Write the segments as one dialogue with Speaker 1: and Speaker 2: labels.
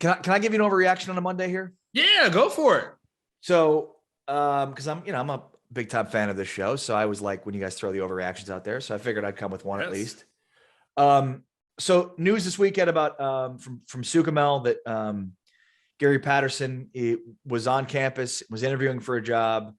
Speaker 1: Can I give you an overreaction on a Monday here?
Speaker 2: Yeah, go for it.
Speaker 1: So, because I'm a big time fan of this show, so I was like, when you guys throw the overreactions out there, so I figured I'd come with one at least. So news this weekend about from Sukamel that Gary Patterson was on campus, was interviewing for a job.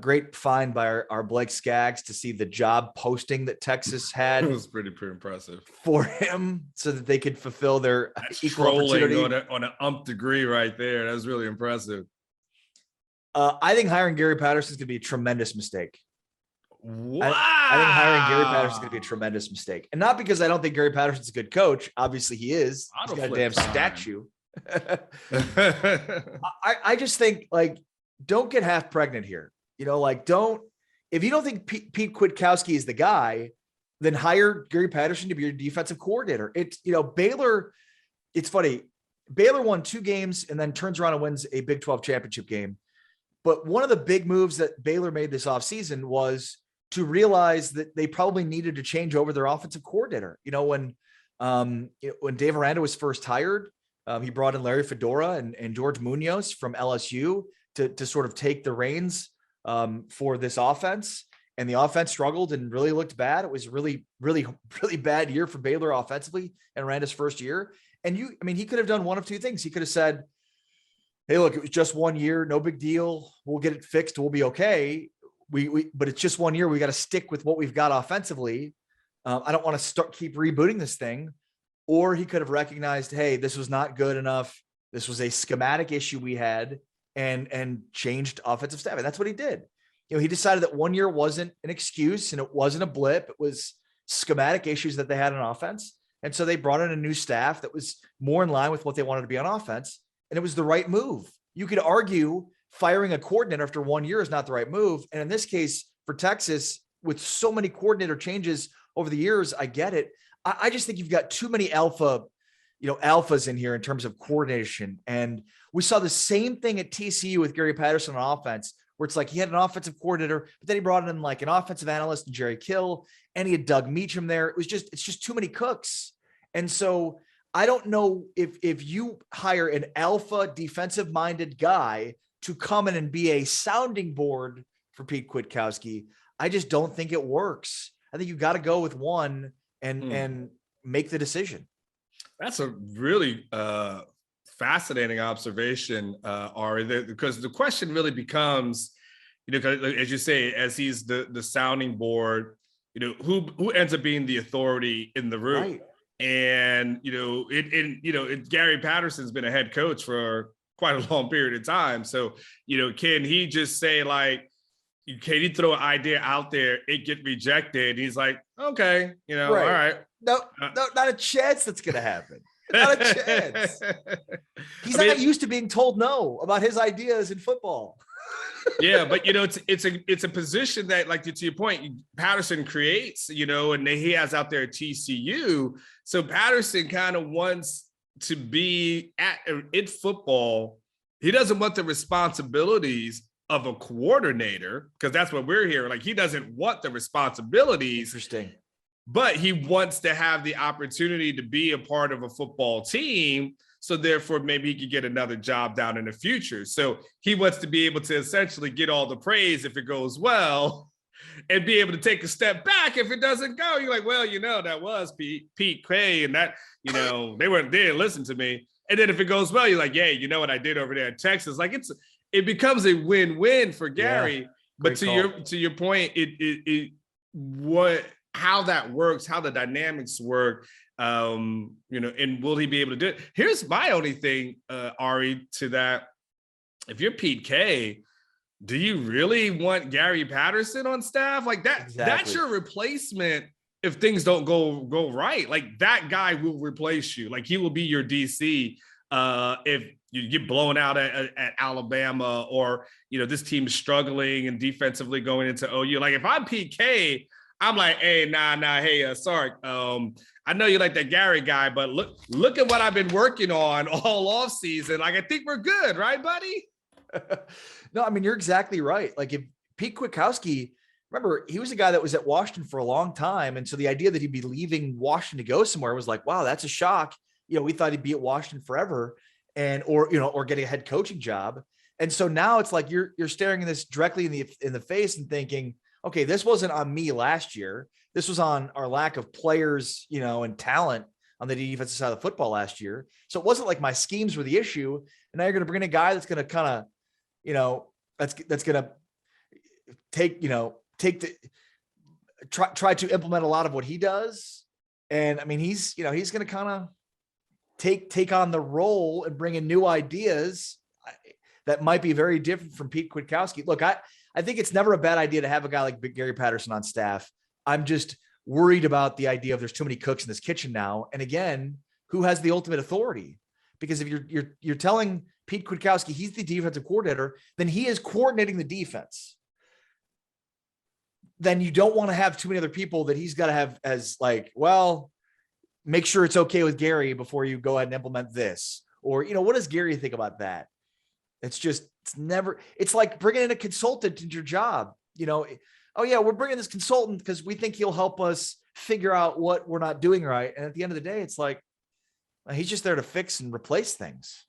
Speaker 1: Great find by our Blake Skaggs to see the job posting that Texas had.
Speaker 2: It was pretty impressive
Speaker 1: for him, so that they could fulfill their equal
Speaker 2: opportunity
Speaker 1: on
Speaker 2: an degree right there. That was really impressive.
Speaker 1: I think hiring Gary Patterson is going to be a tremendous mistake.
Speaker 2: Wow.
Speaker 1: I think hiring Gary Patterson is going to be a tremendous mistake, and not because I don't think Gary Patterson's a good coach. Obviously, he is. He's got a damn statue. I just think, like, don't get half pregnant here. You know, like, if you don't think Pete Kwiatkowski is the guy, then hire Gary Patterson to be your defensive coordinator. Baylor. It's funny. Baylor won 2 games and then turns around and wins a Big 12 championship game. But one of the big moves that Baylor made this offseason was to realize that they probably needed to change over their offensive coordinator. When Dave Aranda was first hired, he brought in Larry Fedora and George Munoz from LSU to sort of take the reins for this offense. And the offense struggled and really looked bad. It was really, really, really bad year for Baylor offensively in Aranda's first year. And he could have done one of two things. He could have said, hey, look, it was just 1 year, no big deal. We'll get it fixed. We'll be okay. But it's just 1 year. We got to stick with what we've got offensively. I don't want to keep rebooting this thing. Or he could have recognized, hey, this was not good enough. This was a schematic issue we had, and changed offensive staff. And that's what he did. He decided that 1 year wasn't an excuse and it wasn't a blip. It was schematic issues that they had on offense. And so they brought in a new staff that was more in line with what they wanted to be on offense. And it was the right move. You could argue firing a coordinator after 1 year is not the right move. And in this case, for Texas, with so many coordinator changes over the years, I get it. I just think you've got too many alphas in here in terms of coordination. And we saw the same thing at TCU with Gary Patterson on offense, where it's like he had an offensive coordinator, but then he brought in like an offensive analyst and Jerry Kill, and he had Doug Meacham there. It's just too many cooks. And so I don't know if you hire an alpha defensive minded guy to come in and be a sounding board for Pete Kwiatkowski, I just don't think it works. I think you got to go with one and make the decision.
Speaker 2: That's a really fascinating observation, Ari, because the question really becomes, as you say, as he's the sounding board, who ends up being the authority in the room.
Speaker 1: Right.
Speaker 2: And, Gary Patterson's been a head coach for quite a long period of time. So, can he just say, like, can he throw an idea out there, it get rejected? He's like, okay,
Speaker 1: right.
Speaker 2: All right.
Speaker 1: No, not a chance that's going to happen. Not a chance. He's not used to being told no about his ideas in football.
Speaker 2: Yeah, but it's a position that, like, to your point, Patterson creates, and he has out there at TCU. So Patterson kind of wants to be in football. He doesn't want the responsibilities of a coordinator, because that's what we're hearing. Like, he doesn't want the responsibilities.
Speaker 1: Interesting.
Speaker 2: But he wants to have the opportunity to be a part of a football team. So therefore, maybe he could get another job down in the future. So he wants to be able to essentially get all the praise if it goes well, and be able to take a step back if it doesn't go. You're like, well, that was Pete Quay, and that, they didn't listen to me. And then if it goes well, you're like, yeah, you know what I did over there in Texas? Like, it becomes a win-win for Gary. Yeah, but to your point, how that works, how the dynamics work, and will he be able to do it? Here's my only thing, Ari, to that. If you're Pete K, do you really want Gary Patterson on staff? Like that? Exactly. That's your replacement if things don't go right. Like, that guy will replace you. Like, he will be your DC if you get blown out at Alabama, or this team is struggling and defensively going into OU. Like, if I'm Pete K, I'm like, hey, hey, Sark, I know you like that Gary guy, but look at what I've been working on all off season. Like, I think we're good, right, buddy?
Speaker 1: No, you're exactly right. Like, if Pete Kwiatkowski, remember, he was a guy that was at Washington for a long time. And so the idea that he'd be leaving Washington to go somewhere was like, wow, that's a shock. We thought he'd be at Washington forever. or getting a head coaching job. And so now it's like you're staring at this directly in the face and thinking, okay, this wasn't on me last year. This was on our lack of players, and talent on the defensive side of the football last year. So it wasn't like my schemes were the issue. And now you're going to bring in a guy that's going to kind of, that's going to try to implement a lot of what he does. And I mean, he's going to kind of take on the role and bring in new ideas that might be very different from Pete Kwiatkowski. Look, I think it's never a bad idea to have a guy like Gary Patterson on staff. I'm just worried about the idea of there's too many cooks in this kitchen now. And again, who has the ultimate authority? Because if you're telling Pete Kwiatkowski he's the defensive coordinator, then he is coordinating the defense. Then you don't want to have too many other people that he's got to have as like, well, make sure it's okay with Gary before you go ahead and implement this. Or, what does Gary think about that? It's like bringing in a consultant into your job. Oh yeah, we're bringing this consultant because we think he'll help us figure out what we're not doing right. And at the end of the day, it's like, he's just there to fix and replace things.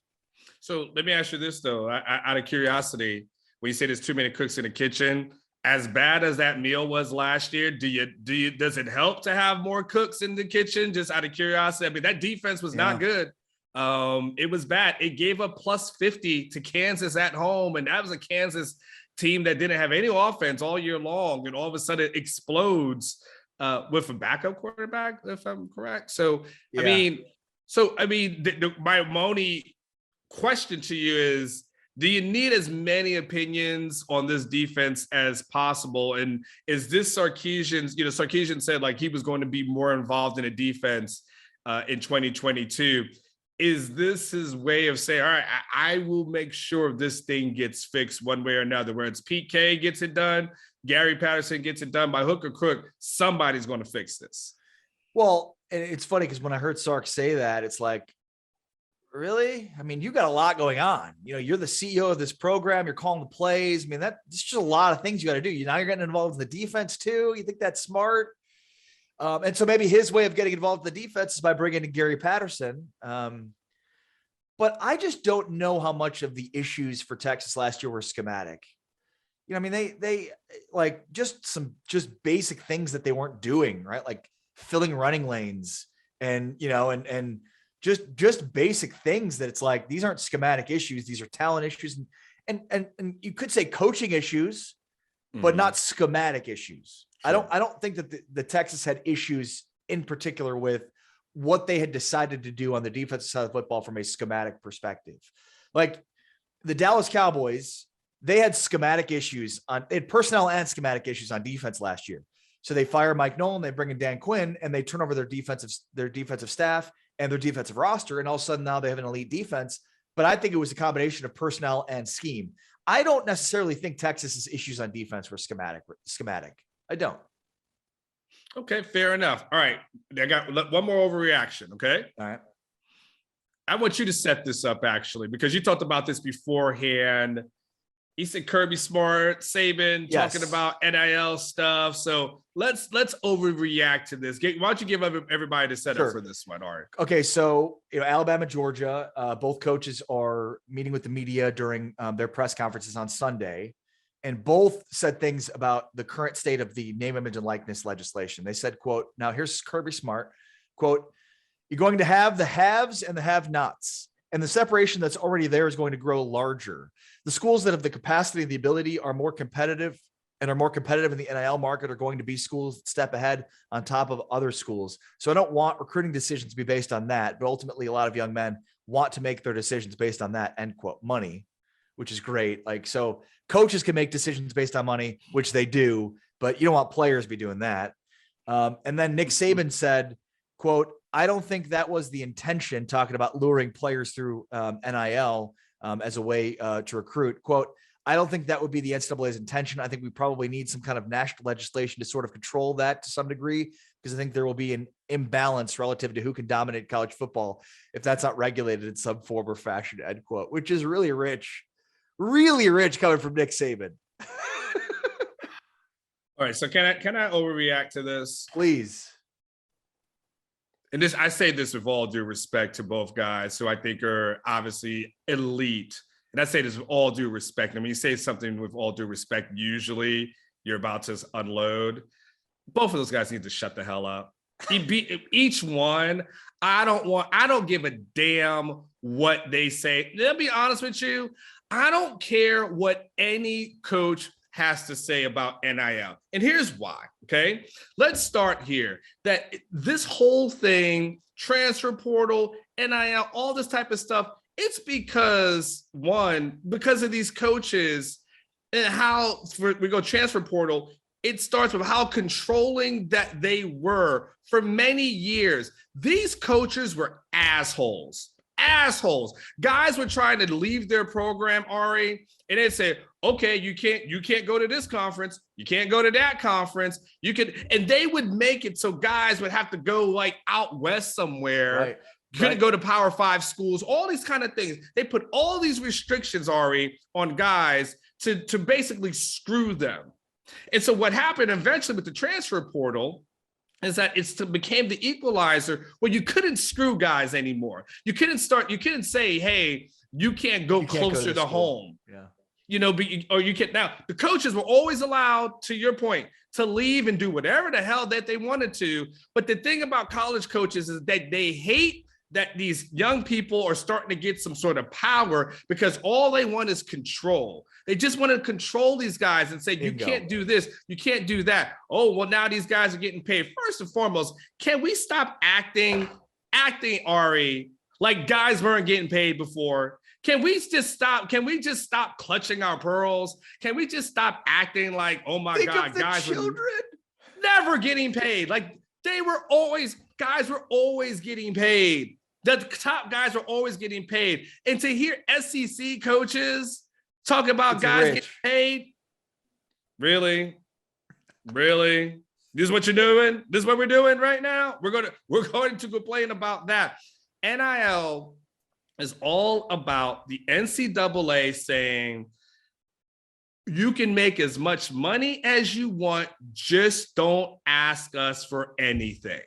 Speaker 2: So let me ask you this though, out of curiosity, when you say there's too many cooks in the kitchen, as bad as that meal was last year, does it help to have more cooks in the kitchen? Just out of curiosity. I mean, that defense was not good. It was bad. It gave up plus 50 to Kansas at home. And that was a Kansas team that didn't have any offense all year long. And all of a sudden it explodes with a backup quarterback, if I'm correct. So, yeah. I mean, my only question to you is, do you need as many opinions on this defense as possible? And is this Sarkisian's, Sarkisian said like he was going to be more involved in the defense in 2022. Is this his way of saying, all right, I will make sure this thing gets fixed one way or another, where it's Pete K gets it done, Gary Patterson gets it done, by hook or crook, somebody's going to fix this.
Speaker 1: Well, and it's funny because when I heard Sark say that, it's like, really? I mean, you got a lot going on. You're the CEO of this program. You're calling the plays. I mean, that's just a lot of things you got to do. Now you're getting involved in the defense too. You think that's smart? And so maybe his way of getting involved in the defense is by bringing in Gary Patterson. But I just don't know how much of the issues for Texas last year were schematic. I mean, they like just basic things that they weren't doing, right? Like filling running lanes and just basic things that it's like, these aren't schematic issues. These are talent issues. And you could say coaching issues, but not schematic issues. Sure. I don't think that the Texas had issues in particular with what they had decided to do on the defensive side of football from a schematic perspective. Like the Dallas Cowboys, they had personnel and schematic issues on defense last year. So they fire Mike Nolan, they bring in Dan Quinn, and they turn over their defensive staff and their defensive roster. And all of a sudden now they have an elite defense. But I think it was a combination of personnel and scheme. I don't necessarily think Texas's issues on defense were schematic. I don't.
Speaker 2: Okay, fair enough. All right. I got one more overreaction. Okay.
Speaker 1: All right.
Speaker 2: I want you to set this up actually, because you talked about this beforehand. He said Kirby Smart, Saban,
Speaker 1: yes,
Speaker 2: talking about NIL stuff. So let's overreact to this. Why don't you give everybody the setup for this one, Ari?
Speaker 1: Okay, so Alabama, Georgia, both coaches are meeting with the media during their press conferences on Sunday, and both said things about the current state of the name, image, and likeness legislation. They said, quote, now here's Kirby Smart, quote, you're going to have the haves and the have-nots, and the separation that's already there is going to grow larger. The schools that have the capacity and the ability are more competitive in the NIL market are going to be schools that step ahead on top of other schools. So I don't want recruiting decisions to be based on that, but ultimately a lot of young men want to make their decisions based on that, end quote, money, which is great. Like, so coaches can make decisions based on money, which they do, but you don't want players to be doing that. And then Nick Saban said, quote, I don't think that was the intention, talking about luring players through NIL as a way to recruit. Quote, I don't think that would be the NCAA's intention. I think we probably need some kind of national legislation to sort of control that to some degree, because I think there will be an imbalance relative to who can dominate college football if that's not regulated in some form or fashion, end quote, which is really rich coming from Nick Saban.
Speaker 2: All right. So can I overreact to this?
Speaker 1: Please.
Speaker 2: and I say this with all due respect to both guys who I think are obviously elite. And I say this with all due respect. I mean, you say something with all due respect, usually you're about to unload. Both of those guys need to shut the hell up. Each one, I don't give a damn what they say. They'll be honest with you. I don't care what any coach has to say about NIL. And here's why, okay? Let's start here. That this whole thing, transfer portal, NIL, all this type of stuff, it's because of these coaches and how we go transfer portal, it starts with how controlling that they were for many years. These coaches were assholes. Guys were trying to leave their program, Ari, and they'd say, okay, you can't go to this conference, you can't go to that conference, and they would make it so guys would have to go like out west somewhere.
Speaker 1: Right.
Speaker 2: Couldn't go to Power 5 schools, all these kind of things. They put all these restrictions, Ari, on guys to basically screw them. And so what happened eventually with the transfer portal is that became the equalizer where you couldn't screw guys anymore. You couldn't say, hey, you can't go closer to home.
Speaker 1: Yeah.
Speaker 2: Or you can't. Now, the coaches were always allowed, to your point, to leave and do whatever the hell that they wanted to. But the thing about college coaches is that they hate that these young people are starting to get some sort of power because all they want is control. They just want to control these guys and say, you can't do this, you can't do that. Oh, well, now these guys are getting paid. First and foremost, can we stop acting, Ari, like guys weren't getting paid before? Can we just stop clutching our pearls? Can we just stop acting like, oh my God, guys were never getting paid? Like guys were always getting paid. The top guys were always getting paid. And to hear SEC coaches talk about guys getting paid, really? This is what you're doing? This is what we're doing right now? We're going to complain about that. NIL is all about the NCAA saying, you can make as much money as you want, just don't ask us for anything.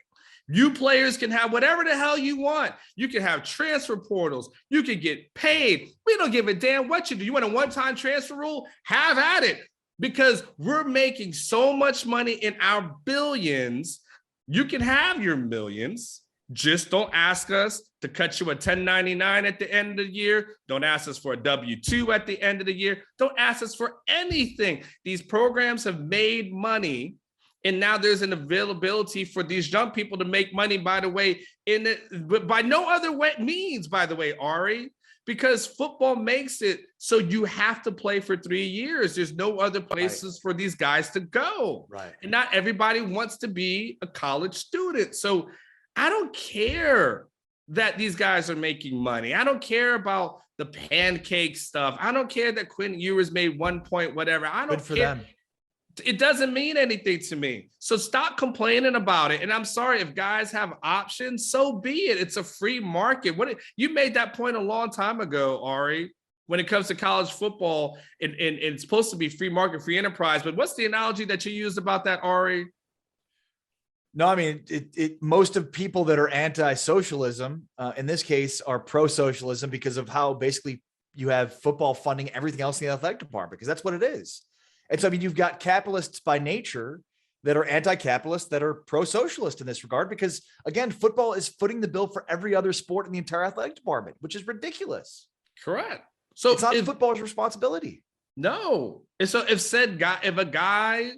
Speaker 2: You players can have whatever the hell you want. You can have transfer portals. You can get paid. We don't give a damn what you do. You want a one-time transfer rule? Have at it, because we're making so much money in our billions. You can have your millions. Just don't ask us to cut you a 1099 at the end of the year. Don't ask us for a W-2 at the end of the year. Don't ask us for anything. These programs have made money, and now there's an availability for these young people to make money, by the way, but by no other means, by the way, Ari, because football makes it so you have to play for 3 years. There's no other places for these guys to go.
Speaker 1: Right.
Speaker 2: And not everybody wants to be a college student. So I don't care that these guys are making money. I don't care about the pancake stuff. I don't care that Quinn Ewers made 1 point, whatever. I don't care. Them. It doesn't mean anything to me. So stop complaining about it. And I'm sorry, if guys have options, so be it. It's a free market. You made that point a long time ago, Ari, when it comes to college football, and it's supposed to be free market, free enterprise. But what's the analogy that you used about that, Ari?
Speaker 1: No, I mean, most of people that are anti-socialism, in this case, are pro-socialism because of how basically you have football funding everything else in the athletic department, because that's what it is. And so, I mean, you've got capitalists by nature that are anti-capitalist, that are pro-socialist in this regard, because again, football is footing the bill for every other sport in the entire athletic department, which is ridiculous.
Speaker 2: Correct. So
Speaker 1: it's not football's responsibility.
Speaker 2: No. And so if a guy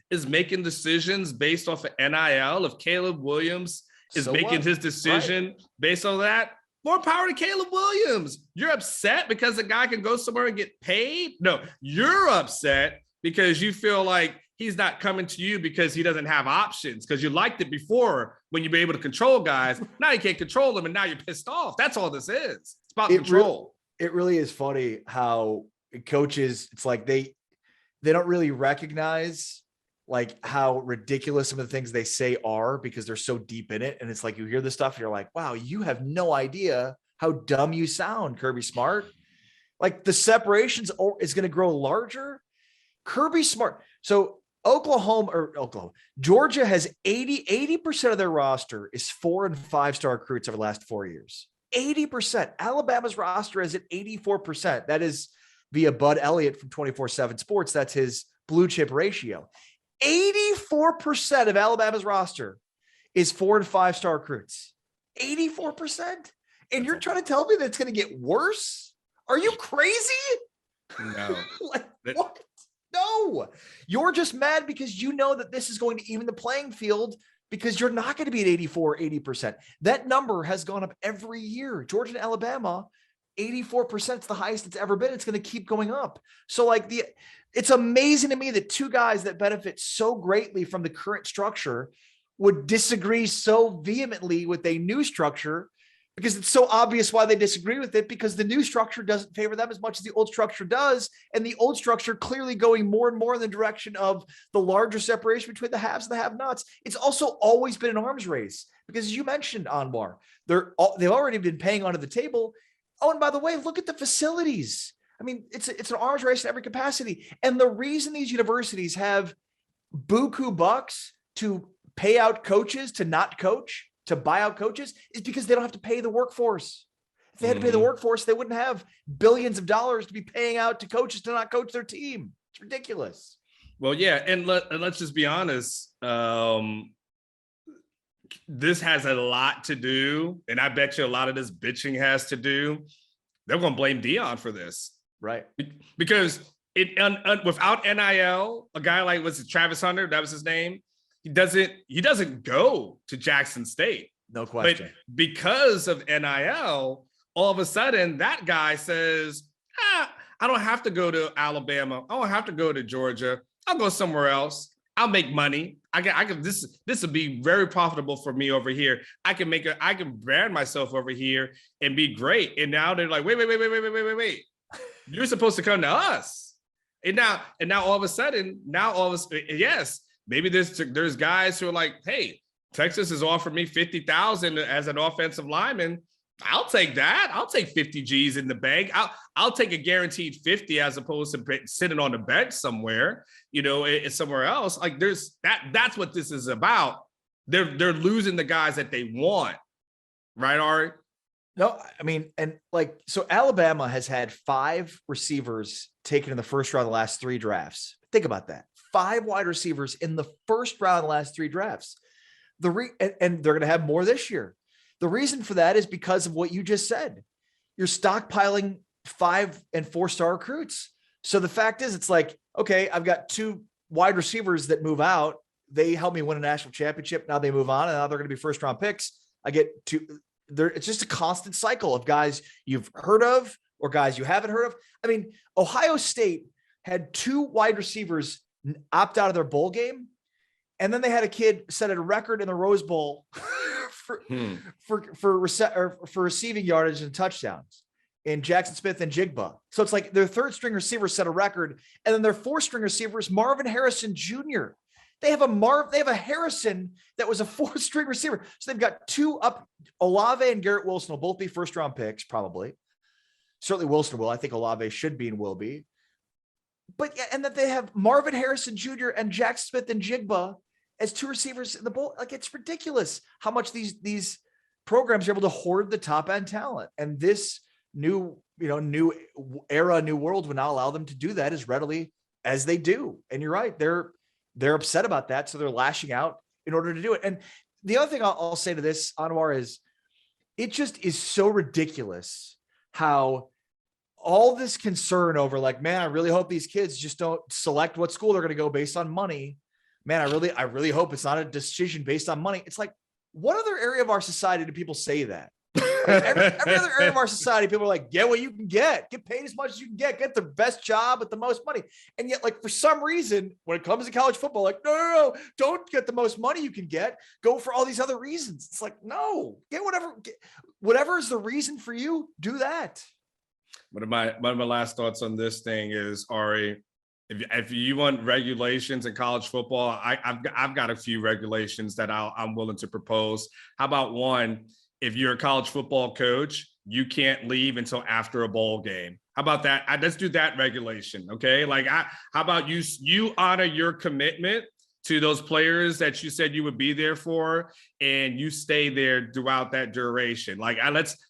Speaker 2: is making decisions based off of NIL, if Caleb Williams is making his decision based on that, more power to Caleb Williams. You're upset because a guy can go somewhere and get paid? No, you're upset because you feel like he's not coming to you because he doesn't have options, because you liked it before when you were able to control guys. Now you can't control them, and now you're pissed off. That's all this is. It's about control.
Speaker 1: It really is funny how coaches, it's like they don't really recognize like how ridiculous some of the things they say are, because they're so deep in it. And it's like, you hear this stuff and you're like, wow, you have no idea how dumb you sound, Kirby Smart. Like the separations is going to grow larger. Kirby Smart. So Georgia has 80% of their roster is 4 and 5-star recruits over the last 4 years. 80%. Alabama's roster is at 84%. That is via Bud Elliott from 24/7 Sports. That's his blue chip ratio. 84% of Alabama's roster is 4 and 5-star recruits. 84%. And you're trying to tell me that it's going to get worse? Are you crazy?
Speaker 2: No.
Speaker 1: What? No. You're just mad because you know that this is going to even the playing field because you're not going to be at 84, 80%. That number has gone up every year. Georgia and Alabama, 84% is the highest it's ever been. It's going to keep going up. So it's amazing to me that two guys that benefit so greatly from the current structure would disagree so vehemently with a new structure, because it's so obvious why they disagree with it, because the new structure doesn't favor them as much as the old structure does. And the old structure clearly going more and more in the direction of the larger separation between the haves and the have-nots. It's also always been an arms race because, as you mentioned, Anwar, they've already been paying onto the table. Oh, and by the way, look at the facilities. I mean, it's an arms race in every capacity. And the reason these universities have buku bucks to pay out coaches to not coach, to buy out coaches, is because they don't have to pay the workforce. If they had to pay the workforce, they wouldn't have billions of dollars to be paying out to coaches to not coach their team. It's ridiculous.
Speaker 2: Well, yeah. And let's just be honest. This has a lot to do, and I bet you a lot of this bitching has to do. They're going to blame Dion for this.
Speaker 1: Right.
Speaker 2: Because without NIL, a guy like, was it Travis Hunter? That was his name. He doesn't go to Jackson State.
Speaker 1: No question.
Speaker 2: But because of NIL, all of a sudden that guy says, I don't have to go to Alabama. I don't have to go to Georgia. I'll go somewhere else. I'll make money. I can this will be very profitable for me over here. I can brand myself over here and be great. And now they're like, wait. You're supposed to come to us. And now all of a sudden, yes. Maybe there's guys who are like, hey, Texas has offered me $50,000 as an offensive lineman. I'll take that. I'll take 50 G's in the bank. I'll take a guaranteed 50 as opposed to sitting on the bench somewhere, somewhere else. Like that's what this is about. They're losing the guys that they want. Right, Ari?
Speaker 1: No, I mean, so Alabama has had 5 receivers taken in the first round of the last 3 drafts. Think about that. 5 wide receivers in the first round of the last 3 drafts. And they're going to have more this year. The reason for that is because of what you just said. You're stockpiling 5 and 4-star recruits. So the fact is, it's like, okay, I've got 2 wide receivers that move out. They help me win a national championship. Now they move on, and now they're going to be first-round picks. I get 2. It's just a constant cycle of guys you've heard of or guys you haven't heard of. I mean, Ohio State had 2 wide receivers opt out of their bowl game, and then they had a kid set a record in the Rose Bowl for receiving yardage and touchdowns in Jackson Smith and Jigba. So it's like their 3rd-string receiver set a record, and then their 4th-string receiver is Marvin Harrison Jr. They have a Harrison that was a 4th-string receiver. So they've got 2 up. Olave and Garrett Wilson will both be first-round picks, probably. Certainly Wilson will. I think Olave should be and will be. But yeah, and that they have Marvin Harrison Jr. and Jack Smith and Jigba as 2 receivers in the bowl. Like, it's ridiculous how much these programs are able to hoard the top end talent. And this new era, new world would not allow them to do that as readily as they do. And you're right. They're upset about that. So they're lashing out in order to do it. And the other thing I'll say to this, Anwar, is it just is so ridiculous how all this concern over, like, man, I really hope these kids just don't select what school they're going to go based on money. Man, I really hope it's not a decision based on money. It's like, what other area of our society do people say that? Like every other area of our society, people are like, get what you can get paid as much as you can get the best job with the most money. And yet, like, for some reason, when it comes to college football, like, no, don't get the most money you can get. Go for all these other reasons. It's like, no, get whatever is the reason for you, do that.
Speaker 2: One of my last thoughts on this thing is, Ari, if you want regulations in college football, I've got a few regulations that I'm willing to propose. How about one? If you're a college football coach, you can't leave until after a bowl game. How about that? Let's do that regulation. Okay. Like, how about you honor your commitment to those players that you said you would be there for, and you stay there throughout that duration. Like,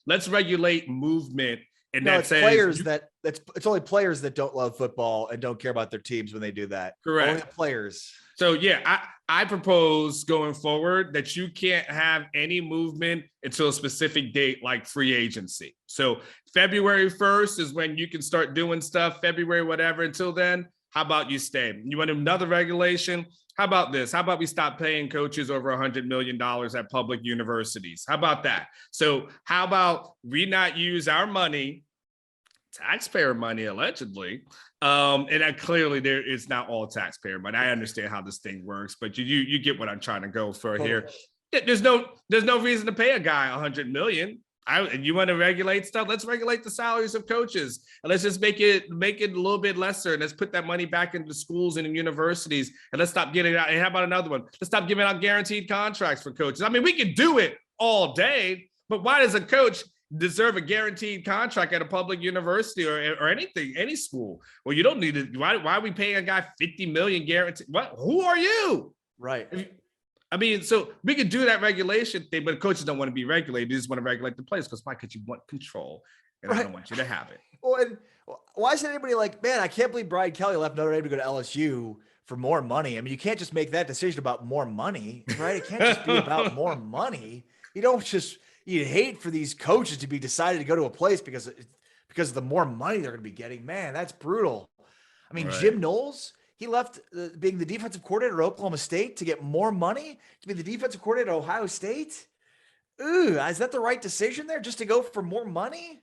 Speaker 2: let's regulate movement. And
Speaker 1: no,
Speaker 2: that
Speaker 1: it's
Speaker 2: says
Speaker 1: players it's only players that don't love football and don't care about their teams when they do that.
Speaker 2: Correct.
Speaker 1: Only the players.
Speaker 2: So yeah, I propose going forward that you can't have any movement until a specific date, like free agency. So February 1st is when you can start doing stuff, February, whatever. Until then, how about you stay? You want another regulation? How about this? How about we stop paying coaches over $100 million at public universities? How about that? So how about we not use our money, taxpayer money, allegedly, and that clearly there is not all taxpayer money. I understand how this thing works, but you get what I'm trying to go for here. There's no reason to pay a guy $100 million. You want to regulate stuff? Let's regulate the salaries of coaches, and let's just make it a little bit lesser, and let's put that money back into schools and universities, and let's stop getting out. And how about another one? Let's stop giving out guaranteed contracts for coaches. I mean, we can do it all day, but why does a coach deserve a guaranteed contract at a public university or anything, any school? Well, you don't need it. Why are we paying a guy $50 million guaranteed? What? Who are you?
Speaker 1: Right.
Speaker 2: I mean, so we could do that regulation thing, but coaches don't want to be regulated. They just want to regulate the players, because why? Because you want control, and I don't want you to have it.
Speaker 1: Well, and why is anybody like, man, I can't believe Brian Kelly left Notre Dame to go to LSU for more money? I mean, you can't just make that decision about more money, right? It can't just be about more money. You hate for these coaches to be decided to go to a place because of the more money they're going to be getting. Man, that's brutal. I mean, right. Jim Knowles, he left being the defensive coordinator at Oklahoma State to get more money to be the defensive coordinator at Ohio State. Ooh, is that the right decision there, just to go for more money?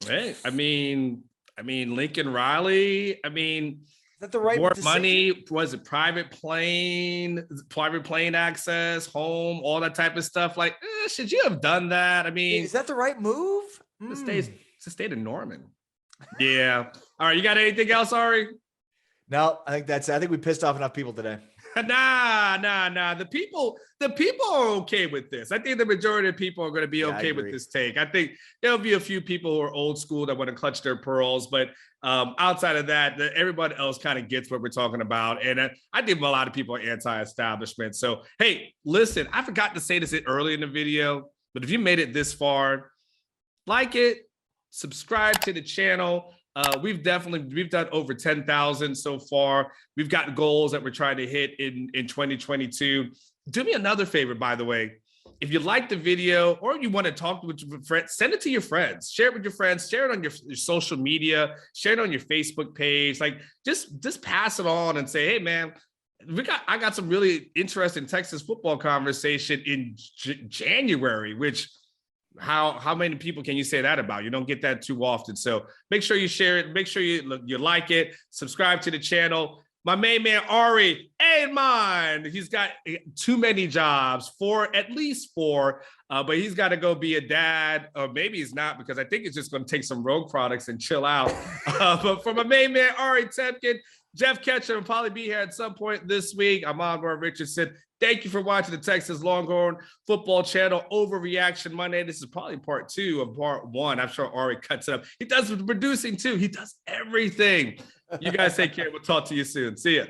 Speaker 2: Hey, I mean, Lincoln Riley. I mean,
Speaker 1: is that the right
Speaker 2: more
Speaker 1: decision?
Speaker 2: money? Was it private plane access, home, all that type of stuff? Like, should you have done that? I mean,
Speaker 1: is that the right move?
Speaker 2: It's the state of Norman. Yeah. All right. You got anything else, Ari?
Speaker 1: No, I think we pissed off enough people today.
Speaker 2: Nah. The people are okay with this. I think the majority of people are going to be okay with this take. I think there'll be a few people who are old school that want to clutch their pearls, but outside of that, everybody else kind of gets what we're talking about. And I think a lot of people are anti-establishment. So, hey, listen, I forgot to say this early in the video, but if you made it this far, like it, subscribe to the channel. We've done over 10,000 so far. We've got goals that we're trying to hit in 2022. Do me another favor, by the way. If you like the video or you want to talk with your friends, send it to your friends. Share it with your friends. Share it on your social media. Share it on your Facebook page. Like, just pass it on and say, hey, man, I got some really interesting Texas football conversation in January, which how many people can you say that about? You don't get that too often. So make sure you share it. Make sure you like it. Subscribe to the channel. My main man, Ari, ain't mine. He's got too many jobs, at least four, but he's got to go be a dad, or maybe he's not, because I think he's just going to take some Rogue products and chill out. But for my main man, Ari Temkin, Jeff Ketchum will probably be here at some point this week. I'm Anwar Richardson. Thank you for watching the Texas Longhorn football channel Overreaction Monday. This is probably part 2 of part 1. I'm sure Ari cuts it up. He does the producing too. He does everything. You guys take care. We'll talk to you soon. See ya.